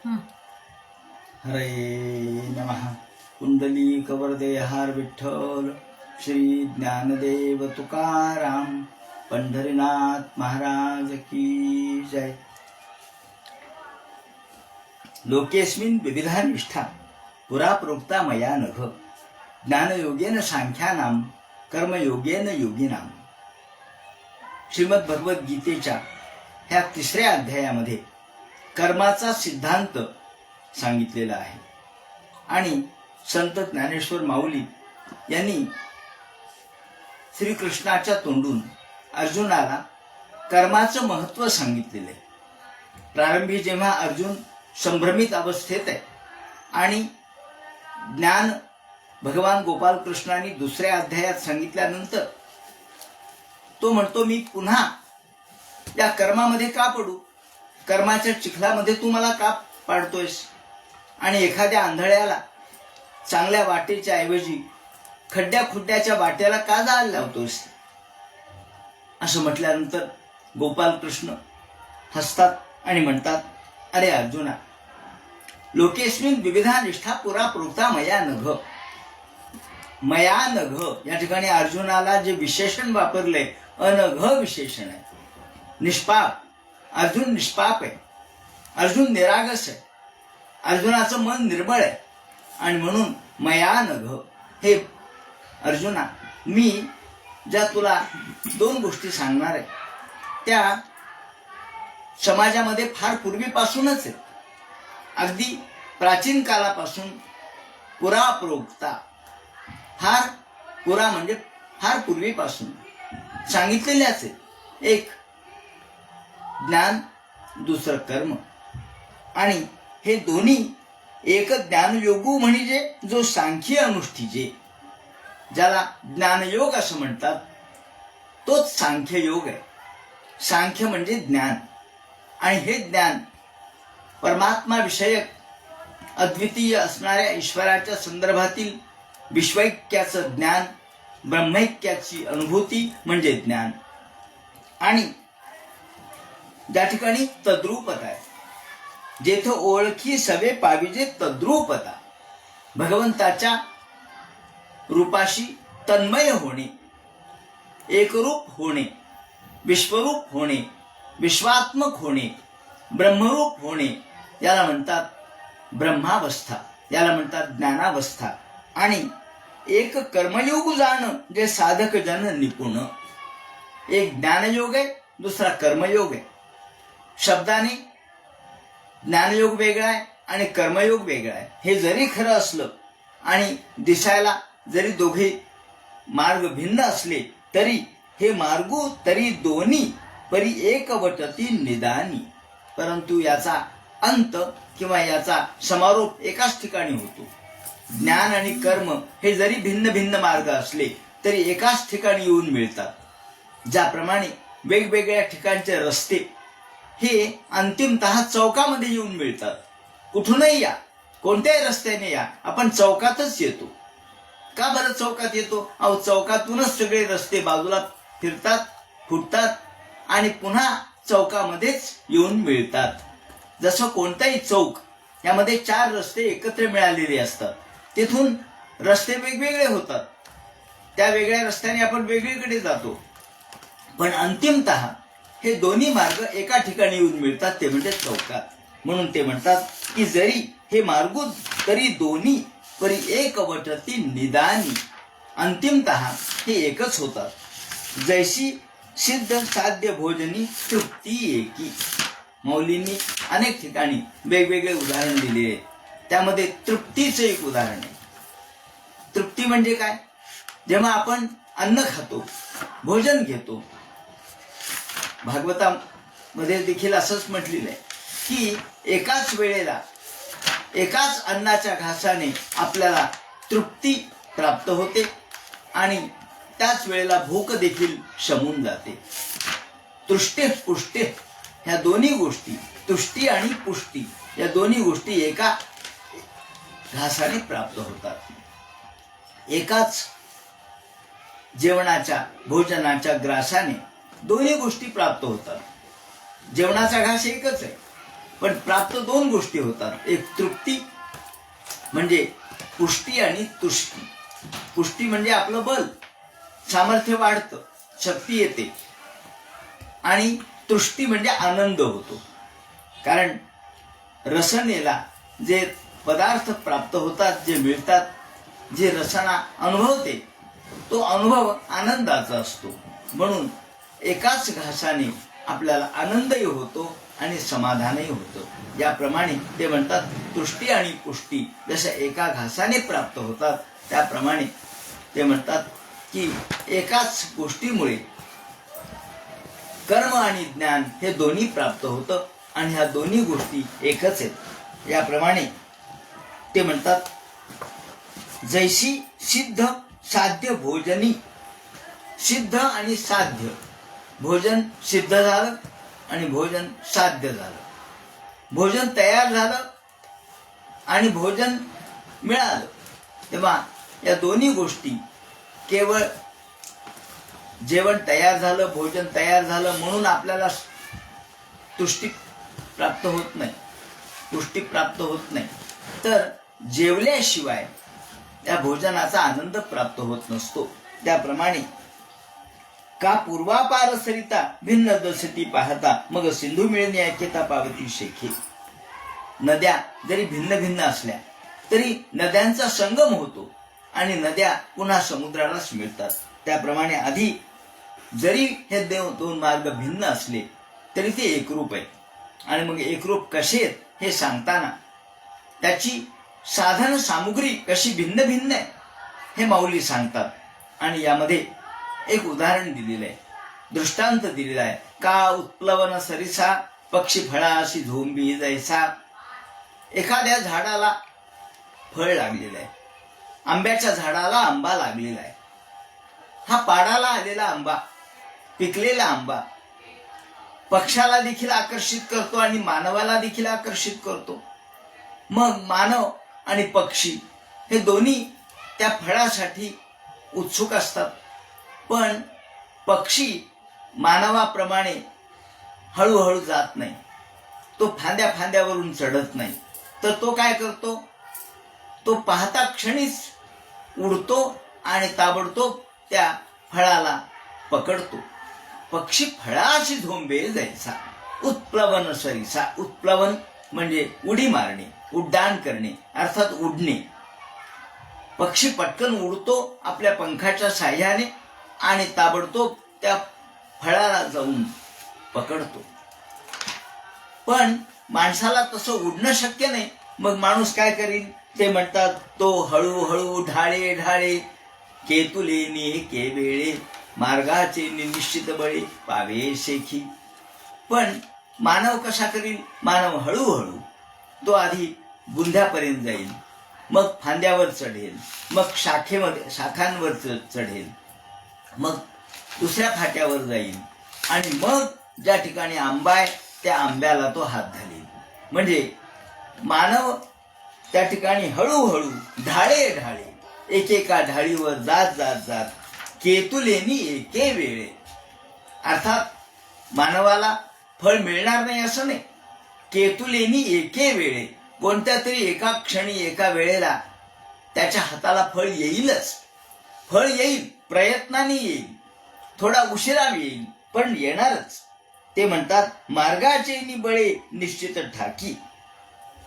हरे नमः. कुंडलीकवरदे हार विठ्ठल श्री ज्ञानदेव तुकाराम पंढरीनाथ महाराज की जय. लोकेस्मिन् विविधा निष्ठा पुरा प्रोक्ता मया नघ. ज्ञानयोगेन सांख्यानां कर्मयोगेन योगिनां. श्रीमद भगवद्गीतेच्या ह्या 3ऱ्या अध्यायामध्ये कर्माचा सिद्धांत सांगितलेला आहे आणि संत ज्ञानेश्वर माऊली यांनी श्रीकृष्णाच्या तोंडून अर्जुनाला कर्माचं महत्त्व सांगितलेलं आहे. प्रारंभी जेव्हा अर्जुन संभ्रमित अवस्थेत आहे आणि ज्ञान भगवान गोपाल कृष्णांनी 2ऱ्या अध्यायात सांगितल्यानंतर तो म्हणतो मी पुन्हा या कर्मामध्ये का पडू, कर्माच्या चिखलामध्ये तू मला का पाडतोयस आणि एखाद्या आंधळ्याला चांगल्या वाटेच्या ऐवजी खड्ड्या खुड्ड्याच्या वाट्याला का जायला लावतोस. असं म्हटल्यानंतर गोपाल कृष्ण हसतात आणि म्हणतात अरे अर्जुना, लोकेस्मिन् विविधा निष्ठा पुरा प्रोक्ता मया नघ. मया नघ या ठिकाणी अर्जुनाला जे विशेषण वापरले अनघ विशेषण आहे. निष्पाप अर्जुन निष्पाप आहे, अर्जुन निरागस आहे, अर्जुनाचं मन निर्मळ आहे आणि म्हणून मया नघ. हे अर्जुना, मी ज्या तुला 2 गोष्टी सांगणार आहे त्या समाजामध्ये फार पूर्वीपासूनच आहे. अगदी प्राचीन कालापासून पुरा प्रोक्ता. फार पुरा म्हणजे फार पूर्वीपासून सांगितलेल्याच आहे. एक ज्ञान, दुसरं कर्म आणि हे दोन्ही एक ज्ञानयोगू म्हणजे जो सांख्य अनुष्ठीजे, ज्याला ज्ञानयोग असं म्हणतात, तोच सांख्ययोग आहे. सांख्य म्हणजे ज्ञान आणि हे ज्ञान परमात्मा विषयक अद्वितीय असणाऱ्या ईश्वराच्या संदर्भातील विश्वैक्याचं ज्ञान, ब्रह्मैक्याची अनुभूती म्हणजे ज्ञान. आणि ज्या ठिकाणी तद्रूपता आहे, जेथे ओळखी सवे पाविजे तद्रूपता, भगवंताच्या रूपाशी तन्मय होणे, एकरूप होणे, विश्वरूप होणे, विश्वात्मक होणे, ब्रह्मरूप होणे, याला म्हणतात ब्रह्मावस्था, याला म्हणतात ज्ञानावस्था. आणि एक कर्मयोग जाणं जे साधक जन निपुण. एक ज्ञानयोग आहे, दुसरा कर्मयोग आहे. शब्दाने ज्ञानयोग वेगळा आहे आणि कर्मयोग वेगळा आहे. हे जरी खरं असलं आणि दिसायला जरी दोघे मार्ग भिन्न असले तरी हे मार्गू तरी दोन्ही परी एकवटती निदानी. परंतु याचा अंत किंवा याचा समारोप एकाच ठिकाणी होतो. ज्ञान आणि कर्म हे जरी भिन्न भिन्न मार्ग असले तरी एकाच ठिकाणी येऊन मिळतात. ज्याप्रमाणे वेगवेगळ्या ठिकाणचे रस्ते हे अंतिमतः चौकामध्ये येऊन मिळतात. कुठूनही या, कोणत्याही रस्त्याने या, आपण चौकातच येतो. का बरं चौकात येतो? अहो, चौकातूनच सगळे रस्ते बाजूला फिरतात, फुटतात आणि पुन्हा चौकामध्येच येऊन मिळतात. जसं कोणताही चौक यामध्ये 4 रस्ते एकत्र मिळालेले असतात, तिथून रस्ते वेगवेगळे होतात. त्या वेगळ्या रस्त्याने आपण वेगळीकडे जातो, पण अंतिमतः हे दोन्ही मार्ग एका ठिकाणी येऊन मिळतात, ते म्हणजे चौकात. म्हणून ते म्हणतात की जरी हे मार्ग तरी दोन्ही परी एकवटती निदानी. अंतिमतः हे एकच होतात. जैसी सिद्ध साध्य भोजनी तृप्ती एकी. मौलींनी अनेक ठिकाणी वेगवेगळे उदाहरण दिले आहे. त्यामध्ये तृप्तीचं एक उदाहरण आहे. तृप्ती म्हणजे काय? जेव्हा आपण अन्न खातो, भोजन घेतो, भागवतामध्ये देखील असंच म्हटलेलं आहे की एकाच वेळेला एकाच अन्नाच्या घासाने आपल्याला तृप्ती प्राप्त होते आणि त्याच वेळेला भूक देखील शमून जाते. तुष्टी पुष्टी ह्या दोन्ही गोष्टी, तुष्टी आणि पुष्टी या दोन्ही गोष्टी एका घासाने प्राप्त होतात. एकाच जेवणाच्या भोजनाच्या ग्रासाने दोन्ही गोष्टी प्राप्त होतात. जेवणाचा घास एकच आहे, पण प्राप्त दोन गोष्टी होतात, एक तृप्ती म्हणजे पुष्टी आणि तुष्टी. पुष्टी म्हणजे आपलं बल, सामर्थ्य वाढतं, शक्ती येते. आणि तुष्टी म्हणजे आनंद होतो. कारण रसनेला जे पदार्थ प्राप्त होतात, जे मिळतात, जे रसना अनुभवते, तो अनुभव आनंदाचा असतो. म्हणून एकाच घासाने आपल्याला आनंदही होतो आणि समाधानही होतं. ज्याप्रमाणे ते म्हणतात तुष्टी आणि पुष्टी जशा एका घासाने प्राप्त होतात, त्याप्रमाणे ते म्हणतात की एकाच गोष्टीमुळे कर्म आणि ज्ञान हे दोन्ही प्राप्त होतं आणि ह्या दोन्ही गोष्टी एकच आहेत. याप्रमाणे ते म्हणतात जैसी सिद्ध साध्य भोजनी. सिद्ध आणि साध्य, भोजन सिद्ध झालं आणि भोजन साध्य झालं. भोजन तयार झालं आणि भोजन मिळालं. तेव्हा या दोन्ही गोष्टी, केवळ जेवण तयार झालं, भोजन तयार झालं म्हणून आपल्याला तुष्टी प्राप्त होत नाही, पुष्टी प्राप्त होत नाही, तर जेवल्याशिवाय त्या भोजनाचा आनंद प्राप्त होत नसतो. त्याप्रमाणे का पूर्वापार सरिता भिन्न दसती पाहता मग सिंधू मिळणे ऐक्यता पावती शेखे. नद्या जरी भिन्न भिन्न असल्या तरी नद्यांचा संगम होतो आणि नद्या पुन्हा समुद्रालाच मिळतात. त्याप्रमाणे आधी जरी हे दोन मार्ग भिन्न असले तरी ते एकरूप आहेत. आणि मग एकरूप कसे आहेत हे सांगताना त्याची साधन सामुग्री कशी भिन्न भिन्न आहे हे माऊली सांगतात. आणि यामध्ये एक उदाहरण दिलेलं आहे, दृष्टांत दिलेला आहे. का उत्प्लवन सरिसा पक्षी फळाशी झोंबी जैसा. एखाद्या झाडाला फळ लागलेलं आहे, आंब्याच्या झाडाला आंबा लागलेला आहे. हा पाडाला आलेला आंबा, पिकलेला आंबा पक्षाला देखील आकर्षित करतो आणि मानवाला देखील आकर्षित करतो. मग मानव आणि पक्षी हे दोन्ही त्या फळासाठी उत्सुक असतात. पण पक्षी मानवाप्रमाणे हळूहळू जात नाही, तो फांद्या फांद्यावरून चढत नाही. तर तो काय करतो, तो पाहता क्षणीच उडतो आणि ताबडतोब त्या फळाला पकडतो. पक्षी फळाशी झोंबे जैसा उत्प्लवन सरिसा. उत्प्लवन म्हणजे उडी मारणे, उड्डाण करणे, अर्थात उडणे. पक्षी पटकन उडतो आपल्या पंखाच्या साह्याने आणि ताबडतोब त्या फळाला जाऊन पकडतो. पण माणसाला तसं उडणं शक्य नाही. मग माणूस काय करील ते म्हणतात, तो हळूहळू ढाळे ढाळे केतुले के वेळे मार्गाचे निश्चित बळे पावे शेखी. पण मानव कसा करील, मानव हळूहळू, तो आधी बुंध्यापर्यंत जाईल, मग फांद्यावर चढेल, मग शाखांवर चढेल, मग दुसऱ्या फाट्यावर जाईल आणि मग ज्या ठिकाणी आंबा आहे त्या आंब्याला तो हात घालेल. म्हणजे मानव त्या ठिकाणी हळूहळू ढाळे ढाळे एकेका ढाळीवर जात जात जात केतुलेनी एके वेळे. अर्थात मानवाला फळ मिळणार नाही असं नाही, केतुलेनी एके वेळे, कोणत्या तरी एका क्षणी एका वेळेला त्याच्या हाताला फळ येईलच. फळ येईल, प्रयत्नाने येईल, थोडा उशिरा येईल, पण येणारच. ते म्हणतात मार्गाचे बळे निश्चित ठाकी.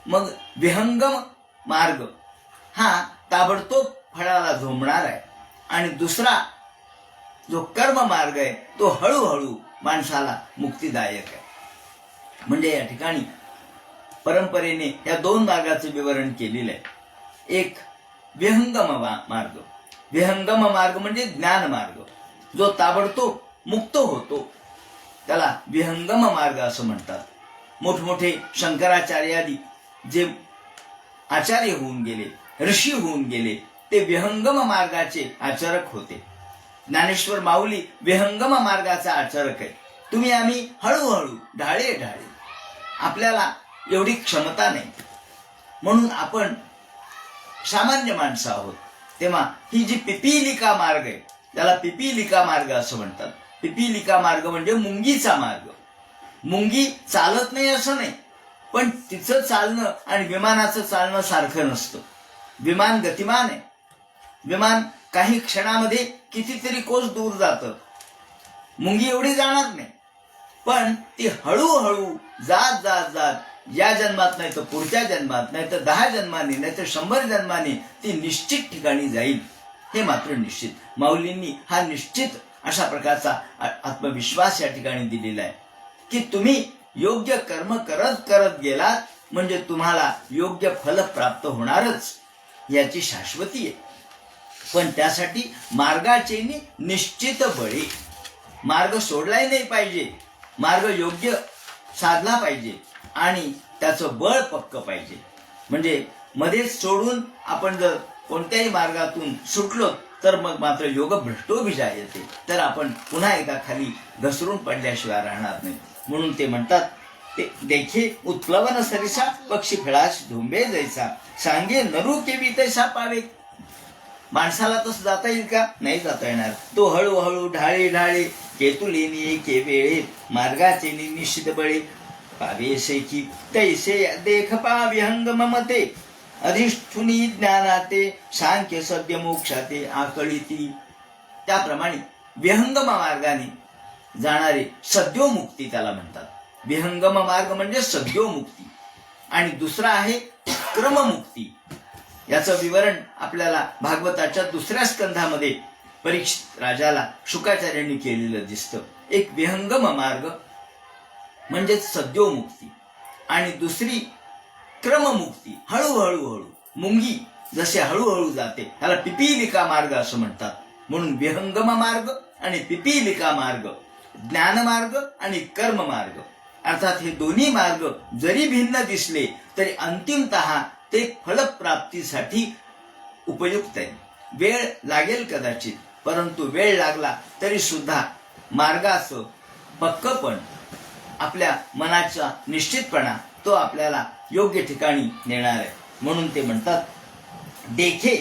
मग विहंगम मार्ग हा ताबडतोब फळाला झोंबणार आहे आणि दुसरा जो कर्म मार्ग आहे तो हळूहळू माणसाला मुक्तिदायक आहे. म्हणजे या ठिकाणी परंपरेने या दोन मार्गाचे विवरण केलेलं आहे. एक विहंगम मार्ग. विहंगम मार्ग म्हणजे ज्ञान मार्ग, जो ताबडतोब मुक्त होतो, त्याला विहंगम मार्ग असं म्हणतात. मोठमोठे शंकराचार्यादी जे आचार्य होऊन गेले, ऋषी होऊन गेले, ते विहंगम मार्गाचे आचरक होते. ज्ञानेश्वर माऊली विहंगम मार्गाचा आचरक आहे. तुम्ही आम्ही हळूहळू ढाळे ढाळे, आपल्याला एवढी क्षमता नाही म्हणून आपण सामान्य माणसं आहोत. तेव्हा ही जी पिपीलिका मार्ग आहे त्याला पिपीलिका मार्ग असं म्हणतात. पिपीलिका मार्ग म्हणजे मुंगीचा मार्ग. मुंगी चालत नाही असं नाही, पण तिचं चालणं आणि विमानाचं चालणं सारखं नसतं. विमान गतिमान आहे. विमान काही क्षणामध्ये कितीतरी कोस दूर जातं. मुंगी एवढी जाणार नाही, पण ती हळूहळू जात जात जात या जन्मात नाही तर पुढच्या जन्मात, नाही तर 10 जन्मांनी, नाही तर 100 जन्मांनी ती निश्चित ठिकाणी जाईल. हे मात्र निश्चित. माऊलींनी हा निश्चित अशा प्रकारचा आत्मविश्वास या ठिकाणी दिलेला आहे की तुम्ही योग्य कर्म करत करत गेलात म्हणजे तुम्हाला योग्य फल प्राप्त होणारच, याची शाश्वती आहे. पण त्यासाठी मार्गाचे निश्चित बळी. मार्ग सोडलाही नाही पाहिजे, मार्ग योग्य साधला पाहिजे आणि त्याचं बळ पक्क पाहिजे. म्हणजे मध्येच सोडून आपण जर कोणत्याही मार्गातून सुटलो तर मग मात्र योग भ्रष्टोभिजायते, तर आपण पुन्हा एकदा खाली घसरून पडल्याशिवाय राहणार नाही. म्हणून ते म्हणतात, ते देखे उत्प्लवन सरिसा पक्षी फिळास धुंबे जैसा, सांगे नरू केवी तैसा पावे. माणसाला तसं जाता येईल का? नाही जाता येणार. तो हळूहळू ढाळे ढाळे केतुलेनी के वेळेत मार्गाचे निश्चित बळे पावे शेकी तैसे देख पा विहंग ममते अधिष्ठुनी ज्ञानाते सांख्य सद्य मोक्षाते आकळीती. त्याप्रमाणे विहंगम मार्गाने जाणारे सद्योमुक्ती त्याला म्हणतात. विहंगम मार्ग म्हणजे सद्योमुक्ती. आणि दुसरा आहे क्रममुक्ती. याचं विवरण आपल्याला भागवताच्या 2ऱ्या स्कंधामध्ये परीक्षित राजाला शुकाचार्यांनी केलेलं दिसतं. एक विहंगम मार्ग म्हणजे सद्योमुक्ती आणि दुसरी क्रममुक्ती, हळूहळू. मुंगी जसे हळूहळू जाते त्याला पिपीलिका मार्ग असं म्हणतात. म्हणून विहंगम मार्ग आणि पिपीलिका मार्ग, ज्ञानमार्ग आणि कर्म मार्ग, अर्थात हे दोन्ही मार्ग जरी भिन्न दिसले तरी अंतिमतः ते फलप्राप्तीसाठी उपयुक्त आहे. वेळ लागेल कदाचित, परंतु वेळ लागला तरी सुद्धा मार्गाचं पक्कपण, आपल्या मनाचा निश्चितपणा तो आपल्याला योग्य ठिकाणी नेणार आहे. म्हणून ते म्हणतात, देखे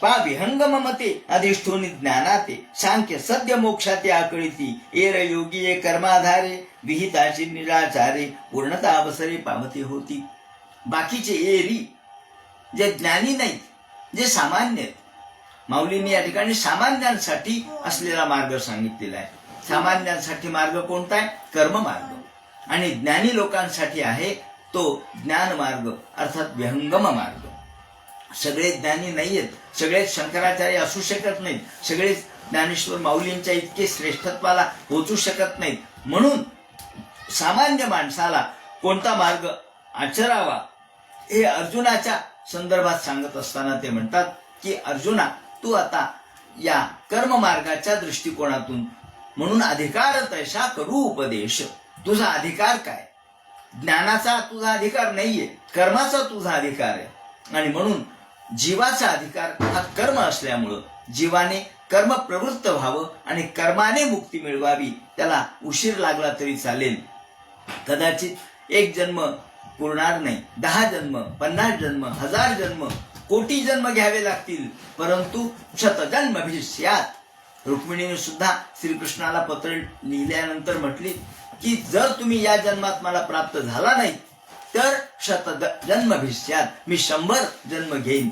पा विहंगम मते अधिष्ठोनी ज्ञानाते सांख्य सद्य मोक्षाते आकळीती एर योगी ये कर्माधारे विहिताची निराचारे पूर्णता अवसरे पावते होती. बाकीचे एरी जे ज्ञानी नाहीत, जे सामान्य आहेत, माऊलींनी या ठिकाणी सामान्यांसाठी असलेला मार्ग सांगितलेला आहे. सामान्यांसाठी मार्ग कोणता आहे? कर्ममार्ग. आणि ज्ञानी लोकांसाठी आहे तो ज्ञान मार्ग, अर्थात विहंगम मार्ग. सगळे ज्ञानी नाहीयेत, सगळे शंकराचार्य असू शकत नाहीत, सगळे ज्ञानेश्वर माऊलींच्या इतके श्रेष्ठत्वाला पोहोचू शकत नाहीत. म्हणून सामान्य माणसाला कोणता मार्ग आचरावा हे अर्जुनाच्या संदर्भात सांगत असताना ते म्हणतात की अर्जुना, तू आता या कर्म मार्गाच्या दृष्टिकोनातून म्हणून अधिकार तैसा करू उपदेश. तुझा अधिकार काय? ज्ञानाचा तुझा अधिकार नाहीये, कर्माचा तुझा अधिकार आहे. आणि म्हणून जीवाचा अधिकार हा कर्म असल्यामुळं जीवाने कर्म प्रवृत्त व्हावं आणि कर्माने मुक्ती मिळवावी. त्याला उशीर लागला तरी चालेल. कदाचित 1 जन्म पुरणार नाही, 10 जन्म, 50 जन्म, 1000 जन्म, कोटी जन्म घ्यावे लागतील, परंतु शतजन्मभिस्यात्. रुक्मिणीने सुद्धा श्रीकृष्णाला पत्र लिहिल्यानंतर म्हटली की जर तुम्ही या जन्मात मला प्राप्त झाला नाही तर शतजन्मभिस्यात्, मी 100 जन्म घेईन,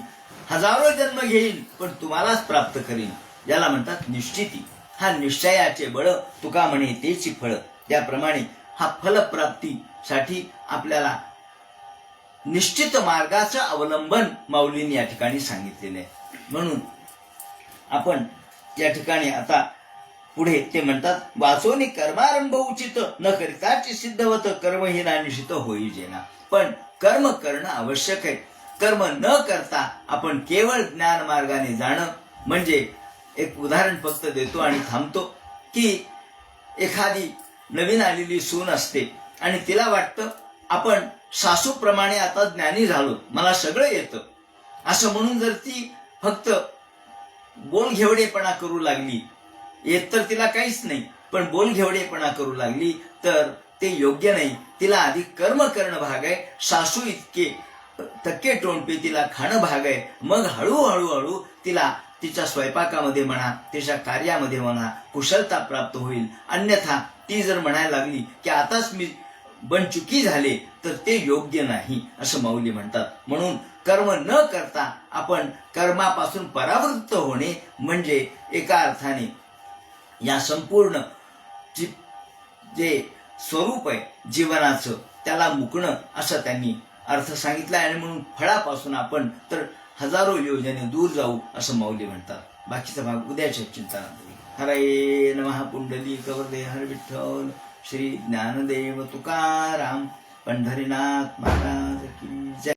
हजारो जन्म घेईन, पण तुम्हालाच प्राप्त करीन. याला म्हणतात निश्चिती. हा निश्चयाचे बळ, तुका म्हणे तेची फळ. त्याप्रमाणे हा फलप्राप्तीसाठी आपल्याला निश्चित मार्गाचं अवलंबन माऊलींनी या ठिकाणी सांगितलेले आहे. म्हणून आपण या ठिकाणी आता पुढे ते म्हणतात, वाचोनी कर्मारंभ उचित न करिताची सिद्धवत कर्महीना निशित होई जेना. पण कर्म करणं आवश्यक आहे. कर्म न करता आपण केवळ ज्ञान मार्गाने जाणं म्हणजे, एक उदाहरण फक्त देतो आणि थांबतो की एखादी नवीन आलेली सून असते आणि तिला वाटतं आपण सासूप्रमाणे आता ज्ञानी झालो, मला सगळं येतं असं म्हणून जर ती फक्त बोलघेवडेपणा करू लागली, येत तर तिला काहीच नाही पण बोलघेवडेपणा करू लागली तर ते योग्य नाही. तिला आधी कर्म करणं भाग आहे. सासू इतके टक्के टोणपे तिला खाणं भाग आहे. मग हळूहळू तिला तिच्या स्वयंपाकामध्ये म्हणा, तिच्या कार्यामध्ये म्हणा कुशलता प्राप्त होईल. अन्यथा ती जर म्हणायला लागली की आताच मी बनचुकी झाले तर ते योग्य नाही असं माऊली म्हणतात. म्हणून कर्म न करता आपण कर्मापासून परावृत्त होणे म्हणजे एका अर्थाने या संपूर्ण जे स्वरूप आहे जीवनाचं त्याला मुकणं असं त्यांनी अर्थ सांगितला. आणि म्हणून फळापासून आपण तर हजारो योजने दूर जाऊ असं माऊली म्हणतात. बाकीचा भाग उद्याच्या चिंतनात. हरे नमः. पुंडलिक वरदे हर विठ्ठल. श्री ज्ञानदेव तुकाराम पंढरीनाथ महाराज की जय.